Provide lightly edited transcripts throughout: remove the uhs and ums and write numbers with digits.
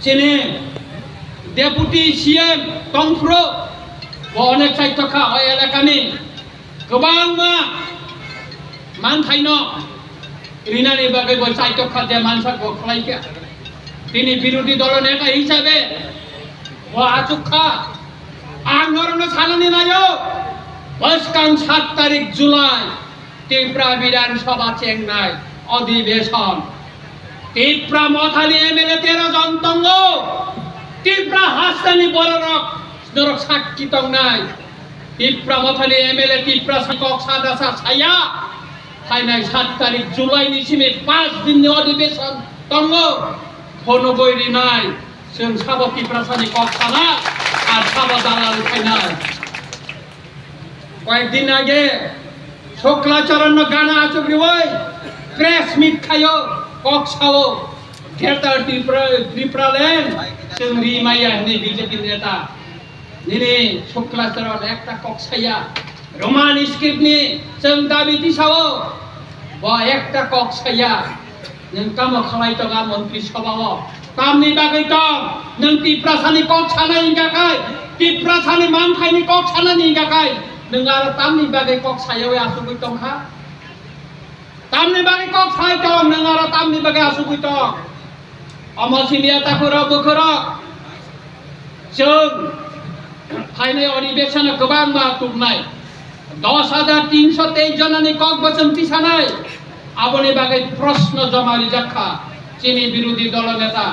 sini Deputi CM Tongfro অনেক সাইটকা হয় এলাকানি গোবাং মা মান থাইনো রিনানি বাগে বল সাইটকা যে মানসা গখলাইকে তিনি বিরোধী দল নেতা হিসাবে ও আচুক্ষা আন্দোলন ছানানি নাयो বসকাং 7 তারিখ জুলাই ত্রিপুরা বিধানসভা চেংনাই অধিবেশন ত্রিপুরা মথালি এমএলএ 13 জন তঙ্গ ত্রিপুরা হাসতানি বড়রক নরক সাক্ষী তংনাই ত্রিপুরা মথালি এমএলএ ত্রিপুরা শিক্ষক সাদাসা ছায়া ফাইনাল 7 তারিখ জুলাই নিসিমে 5 দিন অধিবেশন তঙ্গ ফনগৈরি নাই जों साबो ত্রিপুরা সানি কক্সানা আর সাবো দালাল ফাইনাল কয়েকদিন আগে শুক্লাচরণ গানা আচুরি ওই প্রেস মিট খায়ো কক্সাও গ্রেটার ত্রিপুরা ল্যান্ড जों রিমাইয়া নি বিজেপি নেতা নিনে শুক্লাচরণ একটা কক্সাইয়া রোমান স্ক্রিপ্ট নি जों দাবি দিছাও বা একটা কক্সাইয়া नों কাম খালাই তগা মন্ত্রী সভাও কামনি বাগৈ তং नों ত্রিপুরা সানি কক্সানা ইংগাকাই ত্রিপুরা সানি মানখাইনি কক্সানা নিগাকাই नों आरो तामनि बागै कक्सायाव आसुगै तंखा तामनि बागै कक्साय दं नों आरो तामनि बागै आसुगै दं अमसिनिया ताखुरा बोखरा जों फाइनाय अधिवेशन गोबां मा तुमनाय 10,323 जनानि कक बचन तिसानाय आबनि बागै प्रश्न जमारि जाखा चीनी विरोधी दल नेता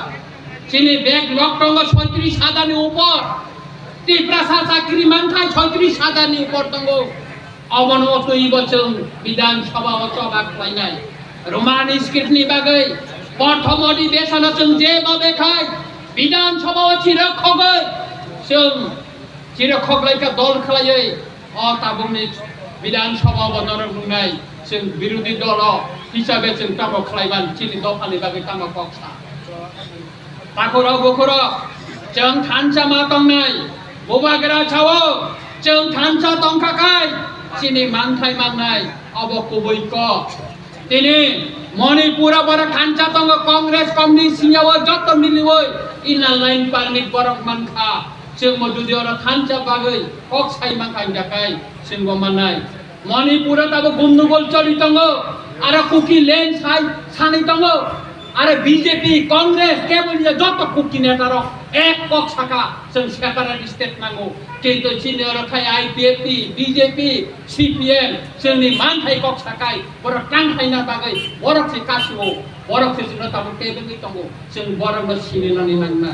चीनी बैग लकटंग 36,000 नि ऊपर ত্রিপুরা চাকরি মানখাই 36,000 नि ऊपर दंग अमनवतई बचन विधानसभा अचबाक लायनाय रोमान स्क्रिप्टनि बागै प्रथम अधिवेशन जों जेबाबे खाय विधानसभा चिरखगै जों चिरखग लायका दल खालायै अ ताबुंनि विधानसभा बनर बुंनाय जों विरोधी दल हिसाबै जों ताबो खालायबान चिनि दफानि बागै तामा कक्सा ताखुरा बखुरा जों थानसा मा दंनाय बोबागरा छावो जों थानसा दंखाखाय चिनि मानखाय मांनाय अब कुबैक तिनि मणिपुरा बर थानसा दंग कांग्रेस कमनि सिङाव जत मिलिवै इना लाइन पारमिट बरक मानखा जों मदुदि अर थानसा बागै कक्साय मांखाय दाखाय जों गमानाय मणिपुरा ताबो गन्डगोल चलि दंग आरो कुकी लेन साइ सानै दंग आरो बीजेपी कांग्रेस केबल जत कुकी नेतार एक कक्साका जों सेपारेट स्टेट नांगौ किन्तु चिनि अरखाय आईपीएफपी बीजेपी सीपीएम जोंनि मानथाय कक्साखाय बर टांखायना बागै बरकसे कासिबो बरकसे जों ताबो केबल दंगौ जों बरकनो सिनिनानै नांना